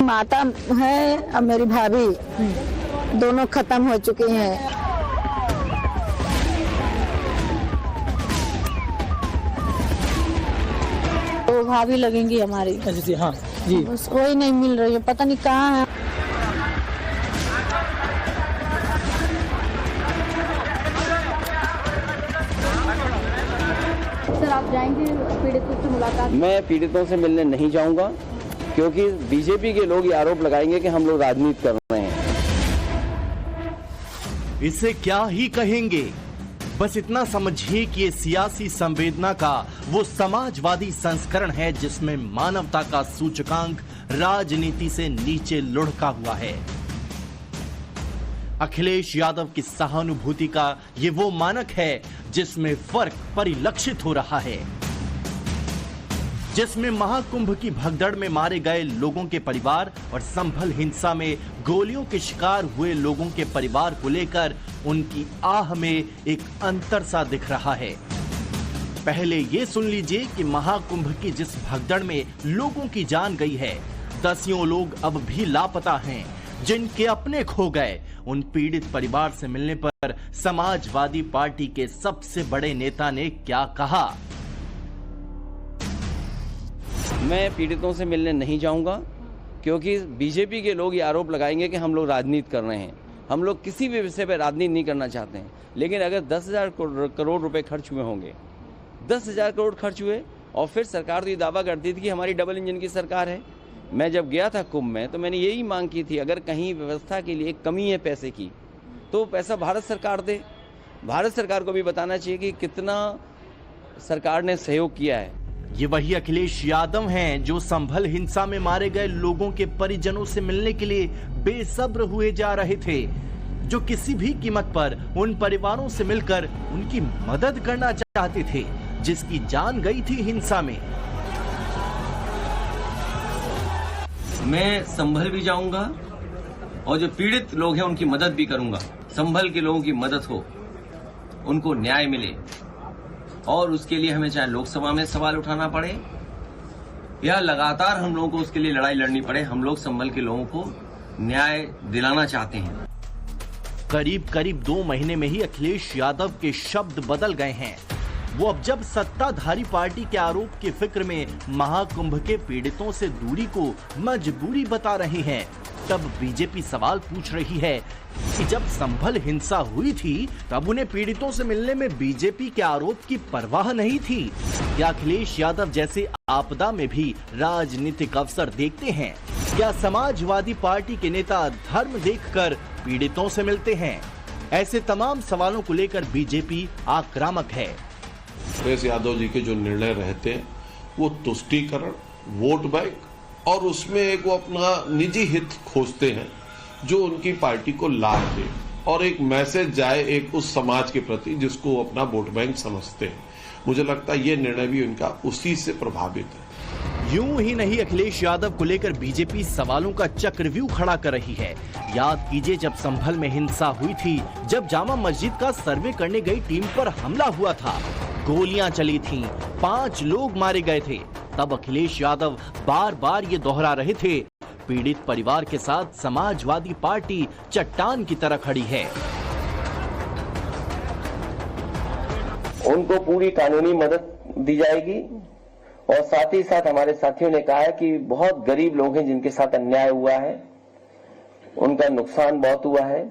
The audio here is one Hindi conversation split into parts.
माता है और मेरी भाभी दोनों खत्म हो चुकी हैं। तो भाभी लगेंगी हमारी। जी हाँ जी। बस कोई नहीं मिल रही है, पता नहीं कहाँ है। सर आप जाएंगे पीड़ितों से मुलाकात? मैं पीड़ितों से मिलने नहीं जाऊंगा, क्योंकि बीजेपी के लोग ये आरोप लगाएंगे कि हम लोग राजनीति कर रहे हैं। इसे क्या ही कहेंगे, बस इतना समझिए कि ये सियासी संवेदना का वो समाजवादी संस्करण है जिसमें मानवता का सूचकांक राजनीति से नीचे लुढ़का हुआ है। अखिलेश यादव की सहानुभूति का ये वो मानक है जिसमें फर्क परिलक्षित हो रहा है, जिसमें महाकुंभ की भगदड़ में मारे गए लोगों के परिवार और संभल हिंसा में गोलियों के शिकार हुए लोगों के परिवार को लेकर उनकी आह में एक अंतर सा दिख रहा है। पहले ये सुन लीजिए कि महाकुंभ की जिस भगदड़ में लोगों की जान गई है, दसियों लोग अब भी लापता हैं, जिनके अपने खो गए, उन पीड़ित परिवार से मिलने पर समाजवादी पार्टी के सबसे बड़े नेता ने क्या कहा। मैं पीड़ितों से मिलने नहीं जाऊंगा, क्योंकि बीजेपी के लोग ये आरोप लगाएंगे कि हम लोग राजनीति कर रहे हैं। हम लोग किसी भी विषय पर राजनीति नहीं करना चाहते हैं, लेकिन अगर 10,000 करोड़ रुपए खर्च हुए होंगे, 10,000 करोड़ खर्च हुए, और फिर सरकार तो ये दावा करती थी कि हमारी डबल इंजन की सरकार है। मैं जब गया था कुंभ में तो मैंने यही मांग की थी, अगर कहीं व्यवस्था के लिए कमी है पैसे की तो पैसा भारत सरकार दे। भारत सरकार को भी बताना चाहिए कि कितना सरकार ने सहयोग किया है। ये वही अखिलेश यादव हैं जो संभल हिंसा में मारे गए लोगों के परिजनों से मिलने के लिए बेसब्र हुए जा रहे थे, जो किसी भी कीमत पर उन परिवारों से मिलकर उनकी मदद करना चाहते थे जिसकी जान गई थी हिंसा में। मैं संभल भी जाऊंगा और जो पीड़ित लोग हैं उनकी मदद भी करूंगा। संभल के लोगों की मदद हो, उनको न्याय मिले, और उसके लिए हमें चाहे लोकसभा में सवाल उठाना पड़े या लगातार हम लोगों को उसके लिए लड़ाई लड़नी पड़े, हम लोग संभल के लोगों को न्याय दिलाना चाहते हैं। करीब करीब 2 महीने में ही अखिलेश यादव के शब्द बदल गए हैं। वो अब जब सत्ताधारी पार्टी के आरोप की फिक्र में महाकुंभ के पीड़ितों से दूरी को मजबूरी बता रहे हैं, तब बीजेपी सवाल पूछ रही है कि जब संभल हिंसा हुई थी तब उन्हें पीड़ितों से मिलने में बीजेपी के आरोप की परवाह नहीं थी। क्या अखिलेश यादव जैसे आपदा में भी राजनीतिक अवसर देखते हैं? क्या समाजवादी पार्टी के नेता धर्म देखकर पीड़ितों से मिलते हैं? ऐसे तमाम सवालों को लेकर बीजेपी आक्रामक है। अखिलेश यादव जी के जो निर्णय रहते हैं वो तुष्टीकरण, वोट बैंक और उसमें एक वो अपना निजी हित खोजते हैं जो उनकी पार्टी को लाभ दे और एक मैसेज जाए एक उस समाज के प्रति जिसको वो अपना वोट बैंक समझते हैं। मुझे लगता है ये निर्णय भी उनका उसी से प्रभावित है। यूं ही नहीं, अखिलेश यादव को लेकर बीजेपी सवालों का चक्रव्यूह खड़ा कर रही है। याद कीजिए जब संभल में हिंसा हुई थी, जब जामा मस्जिद का सर्वे करने गई टीम पर हमला हुआ था, गोलियां चली थीं, 5 लोग मारे गए थे, तब अखिलेश यादव बार बार ये दोहरा रहे थे, पीड़ित परिवार के साथ समाजवादी पार्टी चट्टान की तरह खड़ी है। उनको पूरी कानूनी मदद दी जाएगी, और साथ ही साथ हमारे साथियों ने कहा है कि बहुत गरीब लोग हैं जिनके साथ अन्याय हुआ है, उनका नुकसान बहुत हुआ है।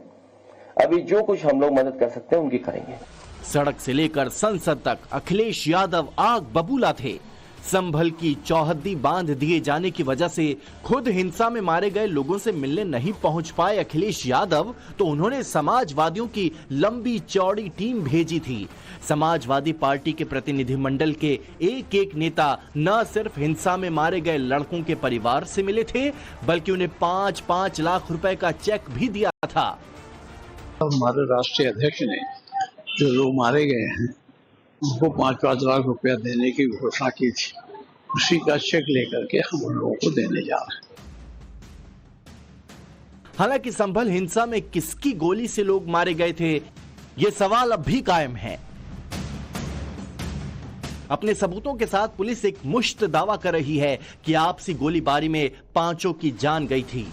अभी जो कुछ हम लोग मदद कर सकते हैं उनकी करेंगे। सड़क से लेकर संसद तक अखिलेश यादव आग बबूला थे। संभल की चौहद्दी बांध दिए जाने की वजह से खुद हिंसा में मारे गए लोगों से मिलने नहीं पहुंच पाए अखिलेश यादव, तो उन्होंने समाजवादियों की लंबी चौड़ी टीम भेजी थी। समाजवादी पार्टी के प्रतिनिधिमंडल के एक एक नेता न सिर्फ हिंसा में मारे गए लड़कों के परिवार से मिले थे, बल्कि उन्हें 5-5 लाख रुपए का चेक भी दिया था। हमारे राष्ट्रीय अध्यक्ष ने जो लोग मारे गए हैं उनको 5-5 लाख रुपया देने की घोषणा की थी, उसी का चेक लेकर के हम उन लोगों को देने जा रहे हैं। हालांकि संभल हिंसा में किसकी गोली से लोग मारे गए थे, ये सवाल अब भी कायम है। अपने सबूतों के साथ पुलिस एक मुश्त दावा कर रही है कि आपसी गोलीबारी में 5 की जान गई थी।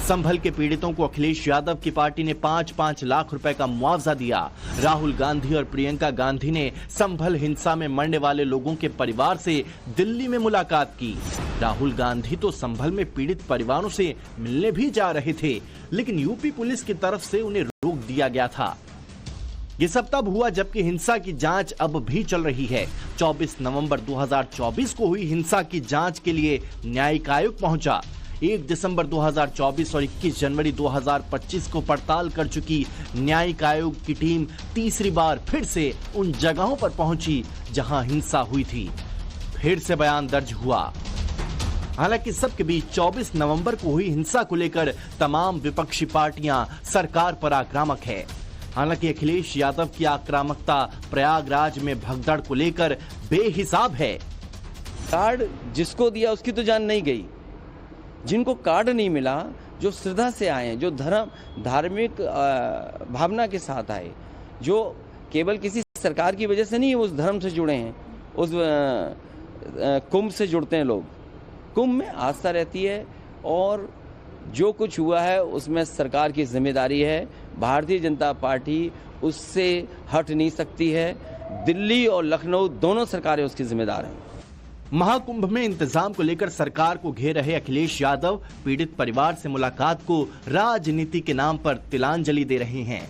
संभल के पीड़ितों को अखिलेश यादव की पार्टी ने 5-5 लाख रुपए का मुआवजा दिया। राहुल गांधी और प्रियंका गांधी ने संभल हिंसा में मरने वाले लोगों के परिवार से दिल्ली में मुलाकात की। राहुल गांधी तो संभल में पीड़ित परिवारों से मिलने भी जा रहे थे, लेकिन यूपी पुलिस की तरफ से उन्हें रोक दिया गया था। ये सब तब हुआ जबकि हिंसा की जांच अब भी चल रही है। 24 नवंबर 2024 को हुई हिंसा की जांच के लिए न्यायिक आयोग पहुंचा। 1 दिसंबर 2024 और 21 जनवरी 2025 को पड़ताल कर चुकी न्यायिक आयोग की टीम तीसरी बार फिर से उन जगहों पर पहुंची जहां हिंसा हुई थी। फिर से बयान दर्ज हुआ। हालांकि सबके बीच 24 नवंबर को हुई हिंसा को लेकर तमाम विपक्षी पार्टियां सरकार पर आक्रामक है। हालांकि अखिलेश यादव की आक्रामकता प्रयागराज में भगदड़ को लेकर बेहिसाब है। कार्ड जिसको दिया उसकी तो जान नहीं गई। जिनको कार्ड नहीं मिला, जो श्रद्धा से आए हैं, जो धार्मिक भावना के साथ आए, जो केवल किसी सरकार की वजह से नहीं उस धर्म से जुड़े हैं, उस कुंभ से जुड़ते हैं लोग। कुंभ में आस्था रहती है और जो कुछ हुआ है उसमें सरकार की जिम्मेदारी है। भारतीय जनता पार्टी उससे हट नहीं सकती है। दिल्ली और लखनऊ दोनों सरकारें उसकी जिम्मेदार हैं। महाकुंभ में इंतजाम को लेकर सरकार को घेर रहे अखिलेश यादव पीड़ित परिवार से मुलाकात को राजनीति के नाम पर तिलांजलि दे रहे हैं।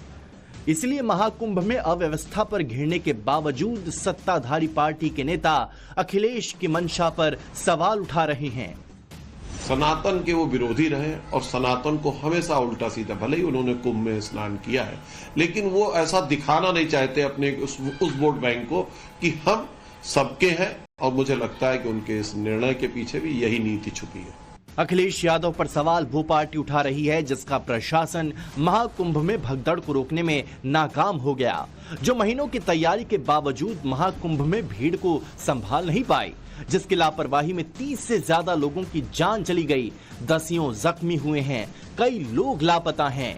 इसलिए महाकुंभ में अव्यवस्था पर घिरने के बावजूद सत्ताधारी पार्टी के नेता अखिलेश की मंशा पर सवाल उठा रहे हैं। सनातन के वो विरोधी रहे और सनातन को हमेशा उल्टा सीधा, भले ही उन्होंने कुंभ में स्नान किया है, लेकिन वो ऐसा दिखाना नहीं चाहते अपने उस वोट बैंक को कि हम सबके हैं। और मुझे लगता है कि उनके इस निर्णय के पीछे भी यही नीति छुपी है। अखिलेश यादव पर सवाल वो पार्टी उठा रही है जिसका प्रशासन महाकुंभ में भगदड़ को रोकने में नाकाम हो गया, जो महीनों की तैयारी के बावजूद महाकुंभ में भीड़ को संभाल नहीं पाई, जिसकी लापरवाही में 30 से ज्यादा लोगों की जान चली गई, दसियों जख्मी हुए हैं, कई लोग लापता हैं।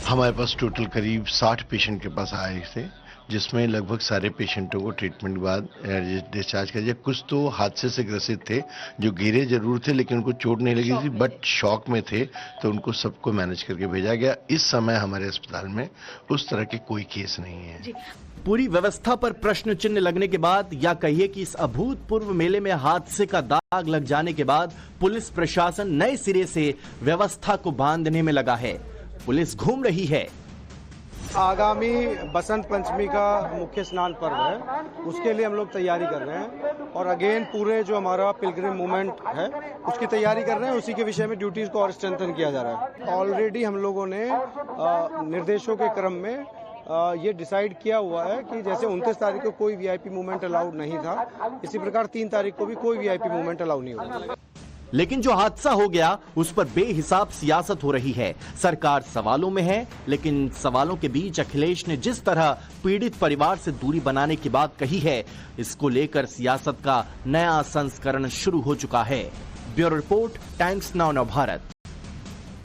हमारे पास टोटल करीब 60 पेशेंट के पास आए थे, जिसमें लगभग सारे पेशेंटों को ट्रीटमेंट के बाद डिस्चार्ज कर दिया। कुछ तो हादसे से ग्रसित थे, जो गिरे जरूर थे लेकिन उनको चोट नहीं लगी थी, बट शॉक में थे, तो उनको सबको मैनेज करके भेजा गया। इस समय हमारे अस्पताल में उस तरह के कोई केस नहीं है। पूरी व्यवस्था पर प्रश्न चिन्ह लगने के बाद, या कहिए कि इस अभूतपूर्व मेले में हादसे का दाग लग जाने के बाद, पुलिस प्रशासन नए सिरे से व्यवस्था को बांधने में लगा है। पुलिस घूम रही है। आगामी बसंत पंचमी का मुख्य स्नान पर्व है, उसके लिए हम लोग तैयारी कर रहे हैं और अगेन पूरे जो हमारा पिलग्रिम मूवमेंट है उसकी तैयारी कर रहे हैं। उसी के विषय में ड्यूटीज को और स्ट्रेंथन किया जा रहा है। ऑलरेडी हम लोगों ने निर्देशों के क्रम में ये डिसाइड किया हुआ है कि जैसे 29 तारीख को कोई वीआईपी मूवमेंट अलाउड नहीं था, इसी प्रकार 3 तारीख को भी कोई वीआईपी मूवमेंट अलाउड नहीं होगा। लेकिन जो हादसा हो गया उस पर बेहिसाब सियासत हो रही है। सरकार सवालों में है, लेकिन सवालों के बीच अखिलेश ने जिस तरह पीड़ित परिवार से दूरी बनाने की बात कही है, इसको लेकर सियासत का नया संस्करण शुरू हो चुका है। Bureau report, times now Bharat.